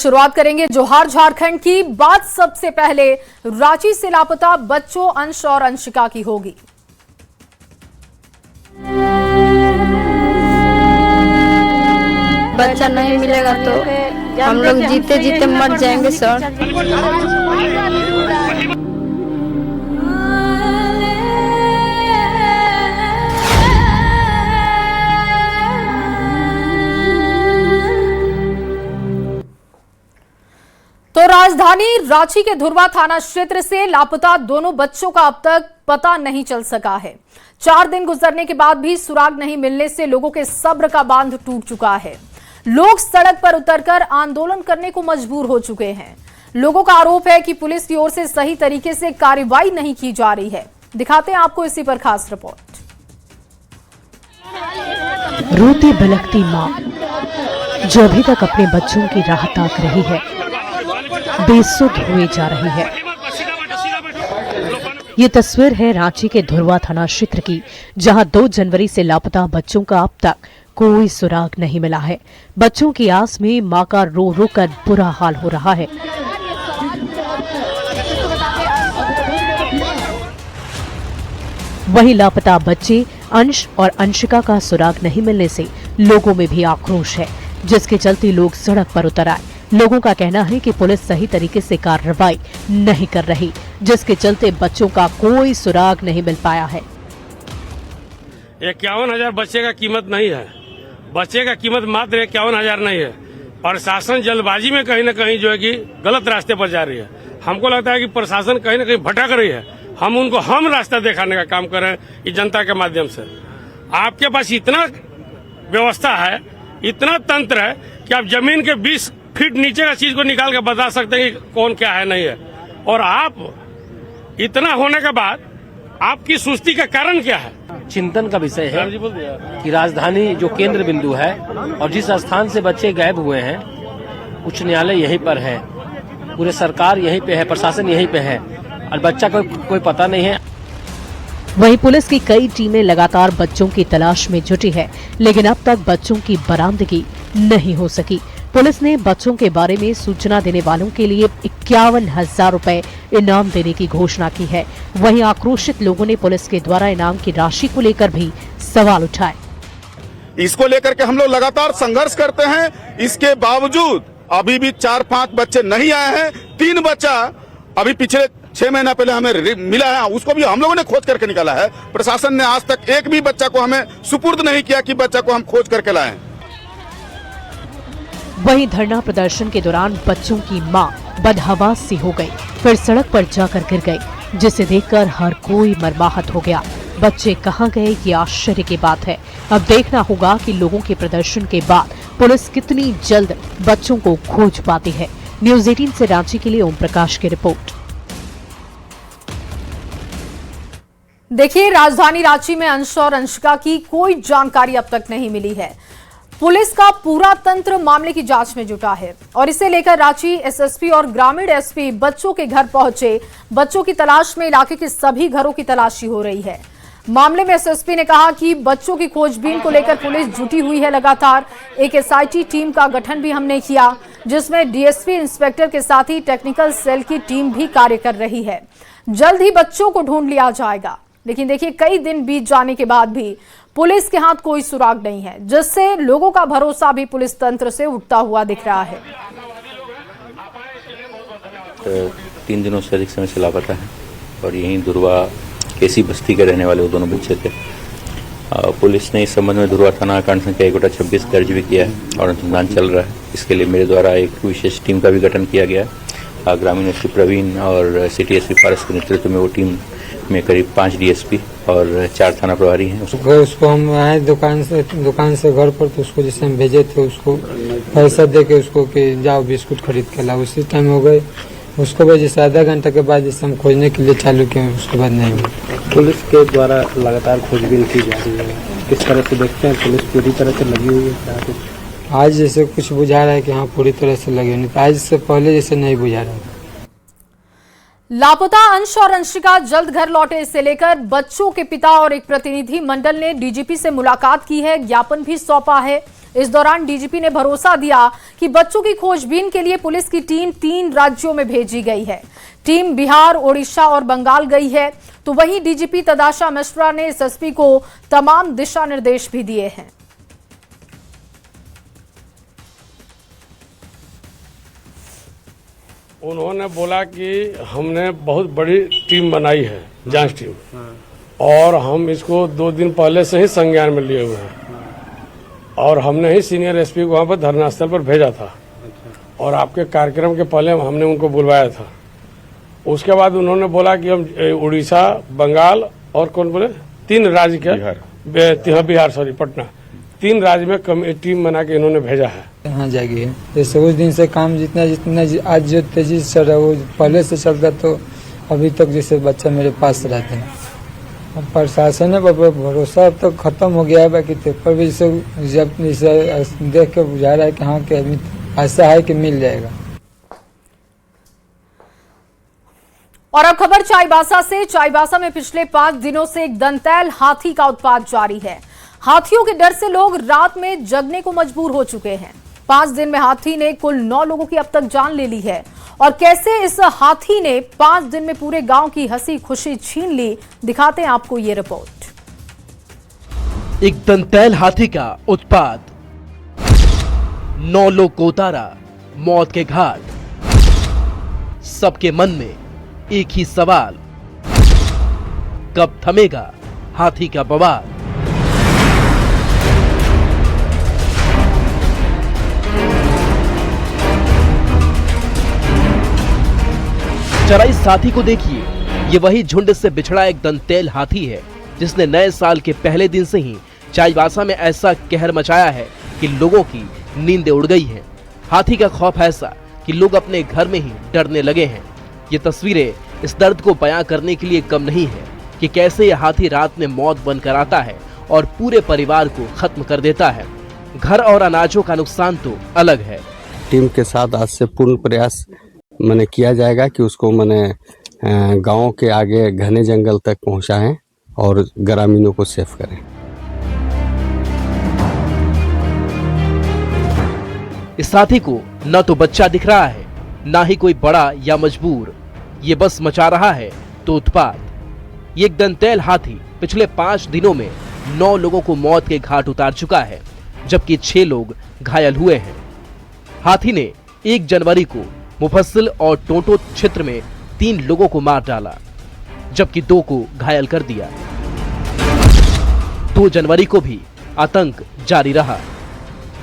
शुरुआत करेंगे जोहार झारखंड की। बात सबसे पहले रांची से लापता बच्चों अंश और अंशिका की होगी। बच्चा नहीं मिलेगा तो हम लोग जीते जीते मर जाएंगे सर। तो राजधानी रांची के धुरवा थाना क्षेत्र से लापता दोनों बच्चों का अब तक पता नहीं चल सका है। 4 दिन गुजरने के बाद भी सुराग नहीं मिलने से लोगों के सब्र का बांध टूट चुका है। लोग सड़क पर उतरकर आंदोलन करने को मजबूर हो चुके हैं। लोगों का आरोप है कि पुलिस की ओर से सही तरीके से कार्रवाई नहीं की जा रही है। दिखाते हैं आपको इसी पर खास रिपोर्ट। रोती बिलखती मां जो अभी तक अपने बच्चों की राह ताक रही है, बेसुध हुए जा रही है। ये तस्वीर है रांची के धुरवा थाना क्षेत्र की, जहां 2 जनवरी से लापता बच्चों का अब तक कोई सुराग नहीं मिला है। बच्चों की आस में मां का रो रो कर बुरा हाल हो रहा है। वहीं लापता बच्चे अंश और अंशिका का सुराग नहीं मिलने से लोगों में भी आक्रोश है, जिसके चलते लोग सड़क पर उतर आए। लोगों का कहना है कि पुलिस सही तरीके से कार्रवाई नहीं कर रही, जिसके चलते बच्चों का कोई सुराग नहीं मिल पाया है। 51,000 बच्चे का कीमत नहीं है। बच्चे का कीमत मात्र 51,000 नहीं है। प्रशासन जल्दबाजी में कहीं न कहीं जो है कि गलत रास्ते पर जा रही है। हमको लगता है कि प्रशासन कहीं न कहीं भटक रही है। हम उनको रास्ता दिखाने का काम कर रहे हैं इस जनता के माध्यम से। आपके पास इतना व्यवस्था है, इतना तंत्र है कि आप जमीन के 20 फीट नीचे का चीज को निकाल के बता सकते हैं कि कौन क्या है नहीं है। और आप इतना होने के बाद आपकी सुस्ती का कारण क्या है? चिंतन का विषय है कि राजधानी जो केंद्र बिंदु है और जिस स्थान से बच्चे गायब हुए हैं, उच्च न्यायालय यहीं पर है, पूरे सरकार यहीं पे है, प्रशासन यहीं पे है और बच्चा कोई पता नहीं है। वहीं पुलिस की कई टीमें लगातार बच्चों की तलाश में जुटी है, लेकिन अब तक बच्चों की बरामदगी नहीं हो सकी। पुलिस ने बच्चों के बारे में सूचना देने वालों के लिए 51,000 रुपए इनाम देने की घोषणा की है। वहीं आक्रोशित लोगों ने पुलिस के द्वारा इनाम की राशि को लेकर भी सवाल उठाए। इसको लेकर के हम लोग लगातार संघर्ष करते हैं। इसके बावजूद अभी भी 4-5 बच्चे नहीं आए हैं। 3 बच्चा अभी पिछले 6 महीना पहले हमें मिला है, उसको भी हम लोगों ने खोज करके निकाला है। प्रशासन ने आज तक एक भी बच्चा को हमें सुपुर्द नहीं किया कि बच्चा को हम खोज करके लाएं। वहीं धरना प्रदर्शन के दौरान बच्चों की मां बदहवास सी हो गई, फिर सड़क पर जाकर गिर गई, जिसे देखकर हर कोई मर्माहत हो गया। बच्चे कहां गए ये आश्चर्य की बात है। अब देखना होगा कि लोगों के प्रदर्शन के बाद पुलिस कितनी जल्द बच्चों को खोज पाती है। न्यूज़ 18 से रांची के लिए ओम प्रकाश की रिपोर्ट। देखिए, राजधानी रांची में अंश और अंशिका की कोई जानकारी अब तक नहीं मिली है। पुलिस का पूरा तंत्र मामले की जांच में जुटा है और इसे लेकर रांची एसएसपी और ग्रामीण एसपी बच्चों के घर पहुंचे। बच्चों की तलाश में इलाके के सभी घरों की तलाशी हो रही है। मामले में एसएसपी ने कहा कि बच्चों की खोजबीन को लेकर पुलिस जुटी हुई है लगातार। एक एसआईटी टीम का गठन भी हमने किया, जिसमें डीएसपी इंस्पेक्टर के साथ ही टेक्निकल सेल की टीम भी कार्य कर रही है। जल्द ही बच्चों को ढूंढ लिया जाएगा। लेकिन देखिए, कई दिन बीत जाने के बाद भी पुलिस के हाथ कोई सुराग नहीं है, जिससे लोगों का भरोसा भी पुलिस तंत्र से उठता हुआ दिख रहा है। 3 दिनों से अधिक समय से लापता है और यहीं धुरवा केसी बस्ती के रहने वाले वो दोनों बच्चे थे। पुलिस ने इस संबंध में धुरवा थाना कांड संख्या 1/26 दर्ज भी किया है और अनुसंधान चल रहा है। इसके लिए मेरे द्वारा एक विशेष टीम का भी गठन किया गया है। ग्रामीण एसपी प्रवीण और सिटी एसपी पारस के नेतृत्व में वो टीम में करीब 5 डीएसपी और 4 थाना प्रभारी हैं। उसको हम आए दुकान से घर पर, तो उसको जैसे हम भेजे थे, उसको पैसा दे के उसको कि जाओ बिस्कुट खरीद के लाओ, उसी टाइम हो गए। उसको बाद जैसे आधा घंटा के बाद जैसे हम खोजने के लिए चालू किए, उसके बाद नहीं हुआ। पुलिस के द्वारा लगातार खोजबीन की जा रही है, किस तरह से देखते हैं? पुलिस पूरी तरह से लगी हुई है? आज जैसे कुछ बुझा रहा है कि हाँ पूरी तरह से लगे, नहीं आज से पहले जैसे नहीं बुझा रहा है। लापता अंश और अंशिका जल्द घर लौटे, इसे लेकर बच्चों के पिता और एक प्रतिनिधि मंडल ने डीजीपी से मुलाकात की है, ज्ञापन भी सौंपा है। इस दौरान डीजीपी ने भरोसा दिया कि बच्चों की खोजबीन के लिए पुलिस की टीम 3 राज्यों में भेजी गई है। टीम बिहार, ओडिशा और बंगाल गई है, तो वहीं डीजीपी तदाशा मिश्रा ने एसएसपी को तमाम दिशा निर्देश भी दिए हैं। उन्होंने बोला कि हमने बहुत बड़ी टीम बनाई है, जांच टीम, और हम इसको 2 दिन पहले से ही संज्ञान में लिए हुए हैं, और हमने ही सीनियर एसपी को वहाँ पर धरना स्थल पर भेजा था, और आपके कार्यक्रम के पहले हमने उनको बुलवाया था। उसके बाद उन्होंने बोला कि हम उड़ीसा, बंगाल और कौन बोले 3 राज्य के बिहार सॉरी पटना 3 राज्य में टीम बना के इन्होंने भेजा है। यहाँ जागी है जैसे उस दिन से काम जितना आज जो तेजी से चल रहा है वो पहले से चल रहा, तो अभी तक जैसे बच्चा मेरे पास रहते हैं। अब प्रशासन है भरोसा अब तो खत्म हो गया है, बाकी पेपर भी जब देख के बुझा रहा है कि हाँ कि अभी ऐसा है कि मिल जाएगा। और अब खबर चाईबासा से। चाईबासा में पिछले 5 दिनों से एक दंतैल हाथी का उत्पात जारी है। हाथियों के डर से लोग रात में जगने को मजबूर हो चुके हैं। 5 दिन में हाथी ने कुल 9 लोगों की अब तक जान ले ली है। और कैसे इस हाथी ने 5 दिन में पूरे गांव की हंसी खुशी छीन ली, दिखाते हैं आपको ये रिपोर्ट। एक दंतैल हाथी का उत्पात, 9 लोग को उतारा मौत के घाट। सबके मन में एक ही सवाल, कब थमेगा हाथी का बवाल। जरा इस साथी को देखिए, ये वही झुंड से बिछड़ा एक दंतैल हाथी है जिसने नए साल के पहले दिन से ही चाईबासा में ऐसा कहर मचाया है कि लोगों की नींदें उड़ गई हैं। हाथी का खौफ ऐसा कि लोग अपने घर में ही डरने लगे हैं। ये तस्वीरें इस दर्द को बयां करने के लिए कम नहीं है कि कैसे यह हाथी रात में मौत बनकर आता है और पूरे परिवार को खत्म कर देता है। घर और अनाजों का नुकसान तो अलग है। टीम के साथ आज से पूर्ण प्रयास मैंने किया जाएगा कि उसको मैंने गांव के आगे घने जंगल तक पहुंचाएं और ग्रामीणों को सेफ करें। इस हाथी को न तो बच्चा दिख रहा है, ना ही कोई बड़ा या मजबूर। ये बस मचा रहा है तो उत्पात। ये एक दंतैल हाथी पिछले 5 दिनों में 9 लोगों को मौत के घाट उतार चुका है, जबकि 6 लोग घायल हुए हैं। हाथी ने 1 जनवरी को मुफस्सिल और टोंटो क्षेत्र में 3 लोगों को मार डाला, जबकि 2 को घायल कर दिया। 2 जनवरी को भी आतंक जारी रहा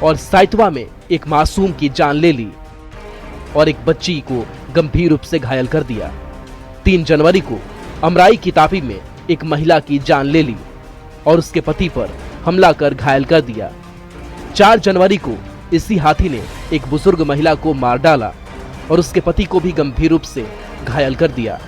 और साइतवा में एक मासूम की जान ले ली और एक बच्ची को गंभीर रूप से घायल कर दिया। 3 जनवरी को अमराई की तापी में एक महिला की जान ले ली और उसके पति पर हमला कर घायल कर दिया। 4 जनवरी को इसी हाथी ने एक बुजुर्ग महिला को मार डाला और उसके पति को भी गंभीर रूप से घायल कर दिया।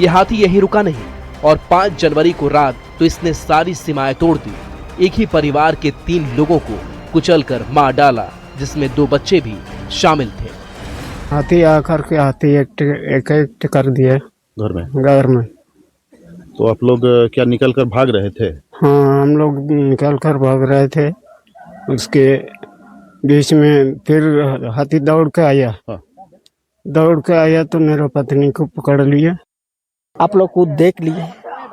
यह हाथी यहीं रुका नहीं और 5 जनवरी को रात तो इसने सारी सीमाएं तोड़ दी। एक ही परिवार के 3 लोगों को कुचलकर मार डाला, जिसमें 2 बच्चे भी शामिल थे। हाथी आकर के हाथी एक कर दिए घर में। तो आप लोग क्या निकल कर भाग रहे थे? हाँ, हम लोग निकल कर भाग रहे थे। उसके बीच में फिर हाथी दौड़ के आया। दौड़ के आया तो मेरे पत्नी को पकड़ लिया। आप लोग खुद देख लिए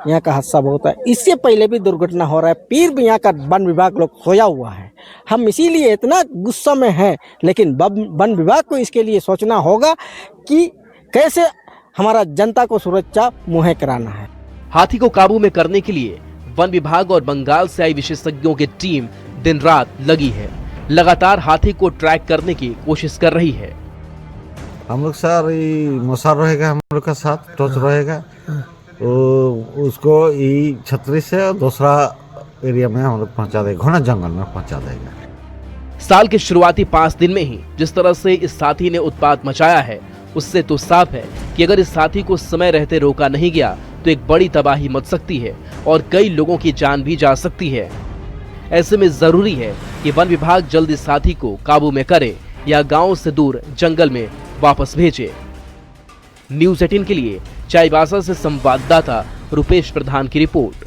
यहाँ का हादसा बहुत है। इससे पहले भी दुर्घटना हो रहा है, फिर भी यहाँ का वन विभाग लोग सोया हुआ है। हम इसीलिए इतना गुस्सा में हैं, लेकिन वन विभाग को इसके लिए सोचना होगा कि कैसे हमारा जनता को सुरक्षा मुहैया कराना है। हाथी को काबू में करने के लिए वन विभाग और बंगाल से आई विशेषज्ञों की टीम दिन रात लगी है। लगातार हाथी को ट्रैक करने की कोशिश कर रही है। हम लोग सर मसार रहेगा, हम लोग का साथ टॉर्च रहेगा, तो उसको छतरी से दूसरा एरिया में हम लोग पहुंचा देगा, घना जंगल में पहुंचा देगा। साल के शुरुआती 5 दिन में ही जिस तरह से इस साथी ने उत्पात मचाया है, उससे तो साफ है कि अगर इस साथी को समय रहते रोका नहीं गया तो एक बड़ी तबाही मच सकती है और कई लोगों की जान भी जा सकती है। ऐसे में जरूरी है कि वन विभाग जल्द इस साथी को काबू में करे या गांव से दूर जंगल में वापस भेजे। न्यूज़ 18 के लिए चाईबासा से संवाददाता रुपेश प्रधान की रिपोर्ट।